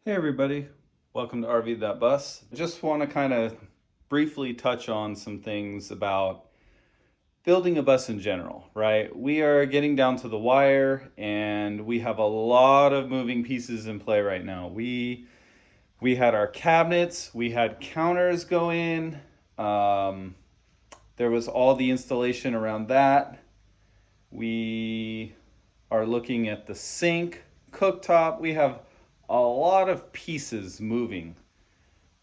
Hey everybody, welcome to RV That Bus. Just want to kind of briefly touch on some things about building a bus in general, right? We are getting down to the wire and we have a lot of moving pieces in play right now. We had our cabinets, we had counters go in. Um, there was all the installation around that. We are looking at the sink, cooktop. We have a lot of pieces moving.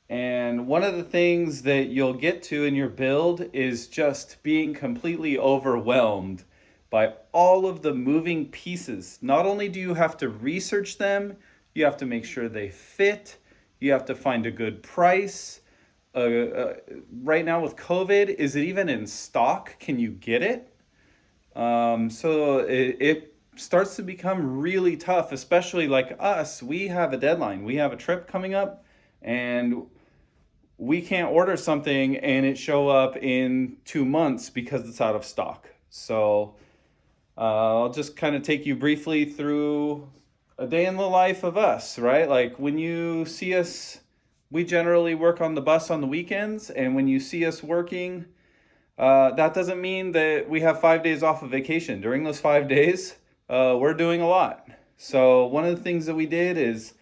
And one of the things that you'll get to in your build is just being completely overwhelmed by all of the moving pieces. Not only do you have to research them, you have to make sure they fit, you have to find a good price. Right now with COVID, is it even in stock? Can you get it? So it starts to become really tough, especially like us. We have a deadline, we have a trip coming up, and we can't order something and it show up in 2 months because it's out of stock. So I'll just kind of take you briefly through a day in the life of us, right? Like when you see us, we generally work on the bus on the weekends, and when you see us working, that doesn't mean that we have 5 days off of vacation. During those 5 days, we're doing a lot. So one of the things that we did is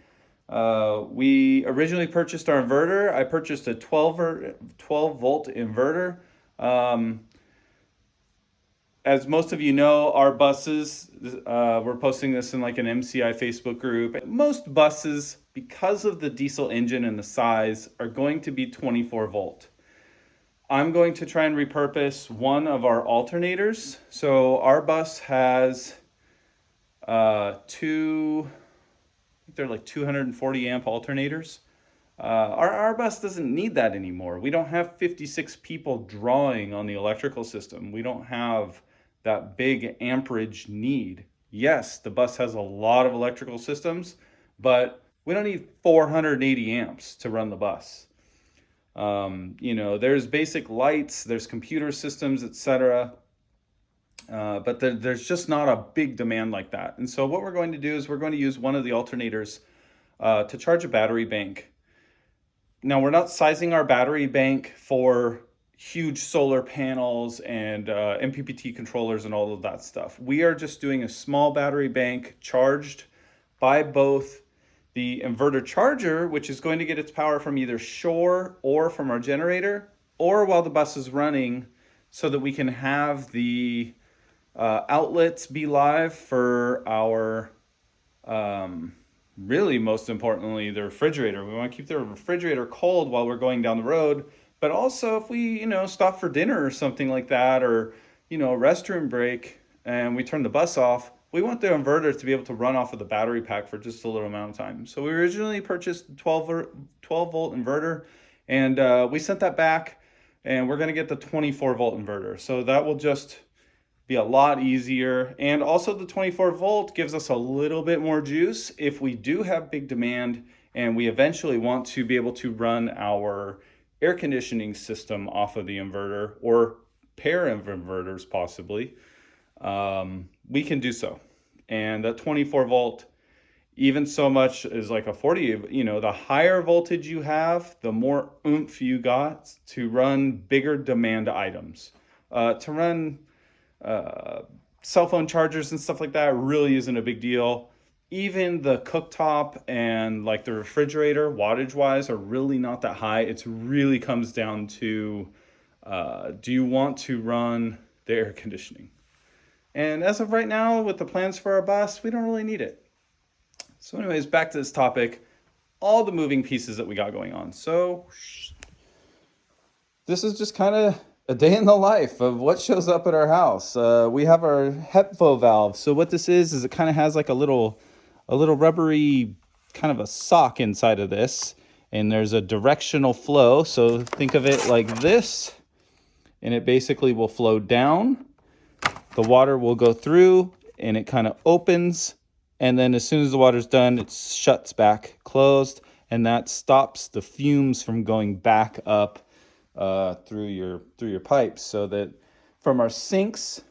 we originally purchased our inverter. I purchased a 12 volt inverter. Um, as most of you know, our buses, we're posting this in like an MCI Facebook group. Most buses, because of the diesel engine and the size, are going to be 24 volt. I'm going to try and repurpose one of our alternators. So our bus has they're like 240 amp alternators. Our bus doesn't need that anymore. We don't have 56 people drawing on the electrical system. We don't have that big amperage need. Yes, the bus has a lot of electrical systems, but we don't need 480 amps to run the bus. There's basic lights, there's computer systems, etc. But there's just not a big demand like that. And so what we're going to do is we're going to use one of the alternators to charge a battery bank. Now, we're not sizing our battery bank for huge solar panels and MPPT controllers and all of that stuff. We are just doing a small battery bank charged by both the inverter charger, which is going to get its power from either shore or from our generator, or while the bus is running, so that we can have the outlets be live for our really, most importantly, the refrigerator. We want to keep the refrigerator cold while we're going down the road, but also if we stop for dinner or something like that, or a restroom break, and we turn the bus off, we want the inverter to be able to run off of the battery pack for just a little amount of time. So we originally purchased a 12 volt inverter, and we sent that back, and we're going to get the 24 volt inverter. So that will just be a lot easier. And also the 24 volt gives us a little bit more juice if we do have big demand and we eventually want to be able to run our air conditioning system off of the inverter, or pair of inverters possibly. We can do so. And that 24 volt, even so much as like a 40, the higher voltage you have, the more oomph you got to run bigger demand items. To run cell phone chargers and stuff like that really isn't a big deal. Even the cooktop and like the refrigerator, wattage wise, are really not that high. It really comes down to do you want to run the air conditioning? And as of right now, with the plans for our bus, we don't really need it. So, anyways, back to this topic, all the moving pieces that we got going on. So, this is just kind of a day in the life of what shows up at our house. We have our HEPFO valve. So what this is it kind of has like a little rubbery kind of a sock inside of this, and there's a directional flow. So think of it like this, and it basically will flow down. The water will go through, and it kind of opens, and then as soon as the water's done, it shuts back closed, and that stops the fumes from going back up through your pipes, so that from our sinks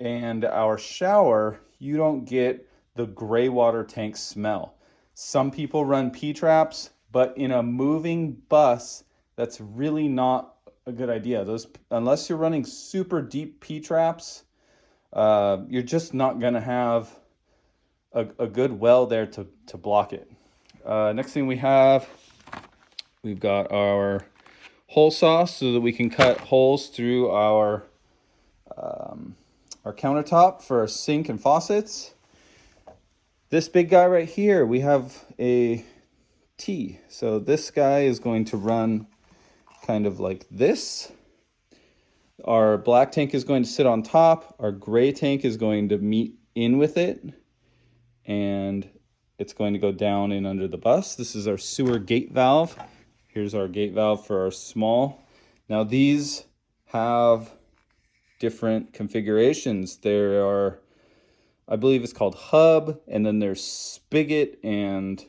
and our shower, you don't get the gray water tank smell. Some people run P-traps, but in a moving bus, that's really not a good idea. Those, unless you're running super deep P-traps, you're just not gonna have a good well there to block it. Next thing we've got our hole saw so that we can cut holes through our countertop for our sink and faucets. This big guy right here, we have a T. So this guy is going to run kind of like this. Our black tank is going to sit on top. Our gray tank is going to meet in with it. And it's going to go down in under the bus. This is our sewer gate valve. Here's our gate valve for our small. Now these have different configurations. There are, I believe it's called hub, and then there's spigot and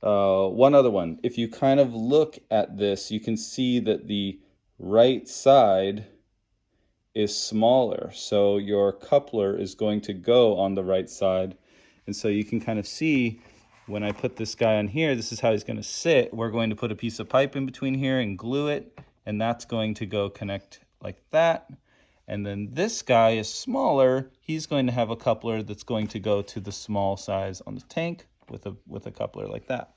one other one. If you kind of look at this, you can see that the right side is smaller. So your coupler is going to go on the right side. And so you can kind of see when I put this guy on here, this is how he's going to sit. We're going to put a piece of pipe in between here and glue it, and that's going to go connect like that. And then this guy is smaller. He's going to have a coupler that's going to go to the small size on the tank with a coupler like that.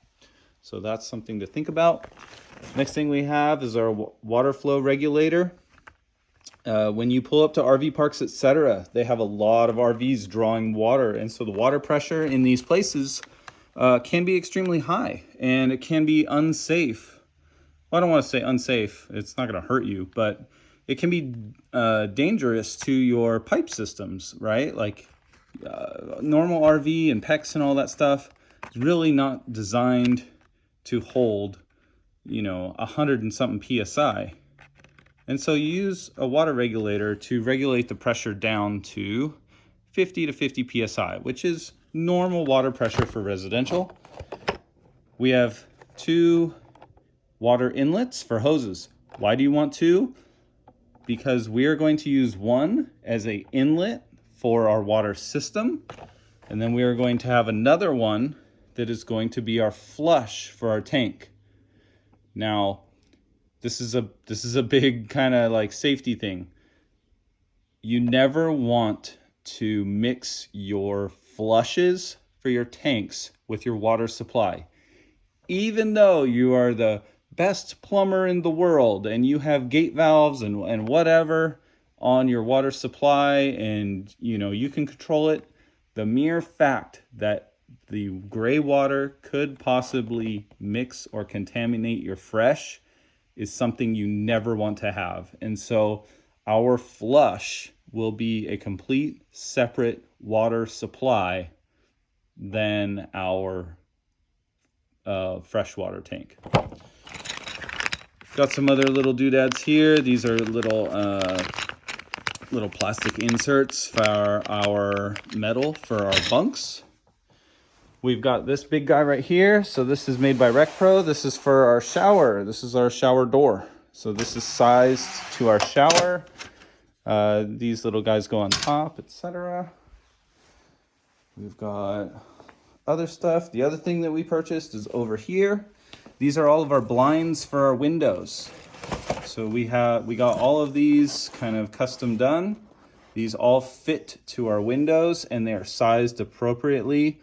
So that's something to think about. Next thing we have is our water flow regulator. When you pull up to RV parks, etc., they have a lot of RVs drawing water, and so the water pressure in these places can be extremely high, and it can be unsafe. Well, I don't want to say unsafe. It's not going to hurt you, but it can be dangerous to your pipe systems, right? Like normal RV and PEX and all that stuff is really not designed to hold, 100 and something PSI. And so you use a water regulator to regulate the pressure down to 50 to 50 PSI, which is normal water pressure for residential. We have 2 water inlets for hoses. Why do you want 2? Because we are going to use one as an inlet for our water system. And then we are going to have another one that is going to be our flush for our tank. Now, this is a big kind of like safety thing. You never want to mix your flushes for your tanks with your water supply. Even though you are the best plumber in the world and you have gate valves and whatever on your water supply, and you can control it, the mere fact that the gray water could possibly mix or contaminate your fresh is something you never want to have. And so our flush will be a complete separate water supply than our freshwater tank. Got some other little doodads here. These are little plastic inserts for our metal for our bunks. We've got this big guy right here. So this is made by RecPro. This is for our shower. This is our shower door. So this is sized to our shower. These little guys go on top, etc. We've got other stuff. The other thing that we purchased is over here. These are all of our blinds for our windows. So we got all of these kind of custom done. These all fit to our windows and they are sized appropriately.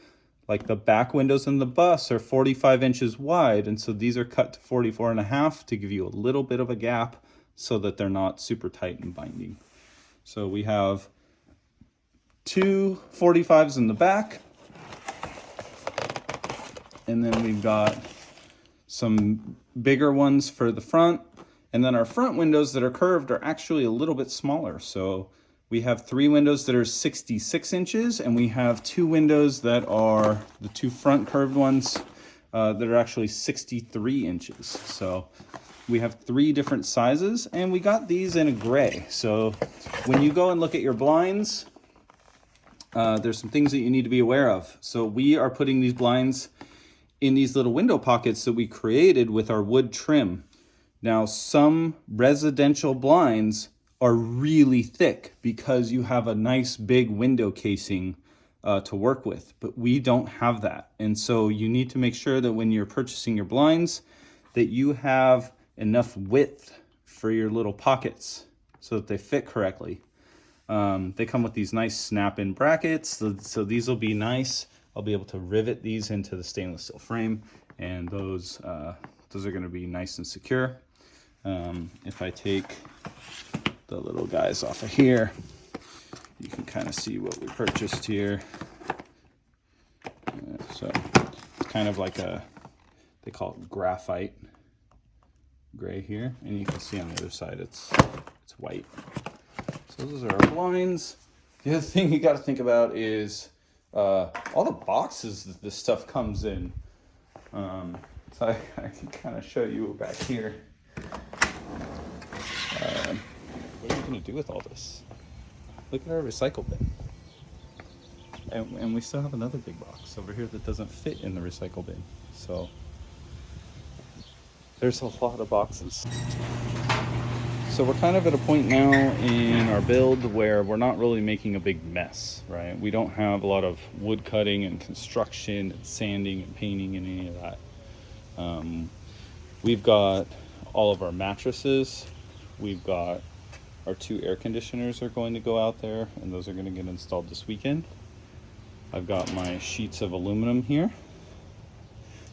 Like the back windows in the bus are 45 inches wide, and so these are cut to 44.5 to give you a little bit of a gap so that they're not super tight and binding. So we have 2 45s in the back, and then we've got some bigger ones for the front, and then our front windows that are curved are actually a little bit smaller. So we have 3 windows that are 66 inches, and we have 2 windows that are the 2 front curved ones that are actually 63 inches. So we have 3 different sizes, and we got these in a gray. So when you go and look at your blinds, there's some things that you need to be aware of. So we are putting these blinds in these little window pockets that we created with our wood trim. Now, some residential blinds are really thick because you have a nice big window casing to work with, but we don't have that. And so you need to make sure that when you're purchasing your blinds that you have enough width for your little pockets so that they fit correctly. They come with these nice snap-in brackets, so these will be nice. I'll be able to rivet these into the stainless steel frame, and those are going to be nice and secure. If I take the little guys off of here, you can kind of see what we purchased here. So it's kind of like they call it graphite gray here, and you can see on the other side it's white. So those are our blinds. The other thing you got to think about is all the boxes that this stuff comes in. So I can kind of show you back here. What are you going to do with all this? Look at our recycle bin. And we still have another big box over here that doesn't fit in the recycle bin. So there's a lot of boxes. So we're kind of at a point now in our build where we're not really making a big mess, right? We don't have a lot of wood cutting and construction and sanding and painting and any of that. We've got all of our mattresses. We've got our 2 air conditioners are going to go out there, and those are going to get installed this weekend. I've got my sheets of aluminum here.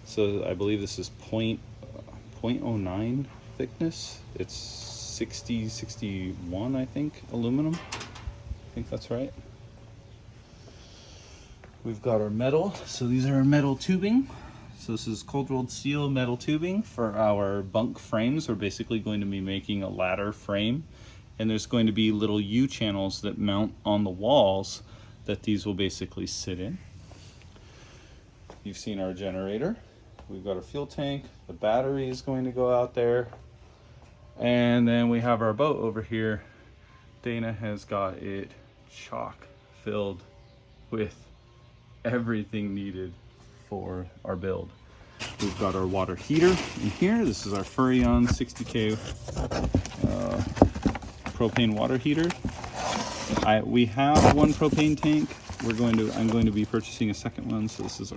So I believe this is 0.09 thickness. It's 61, I think, aluminum. I think that's right. We've got our metal. So these are our metal tubing. So this is cold rolled steel metal tubing for our bunk frames. We're basically going to be making a ladder frame, and there's going to be little U channels that mount on the walls that these will basically sit in. You've seen our generator. We've got a fuel tank. The battery is going to go out there. And then we have our boat over here. Dana has got it chock filled with everything needed for our build. We've got our water heater in here. This is our Furrion 60K propane water heater. We have one propane tank. I'm going to be purchasing a second one. So this is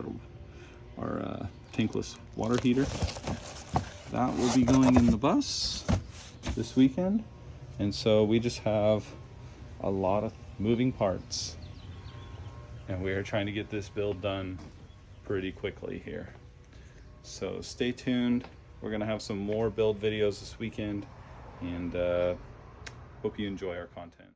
our tankless water heater. That will be going in the bus this weekend. And so we just have a lot of moving parts, and we are trying to get this build done pretty quickly here. So stay tuned. We're gonna have some more build videos this weekend, and hope you enjoy our content.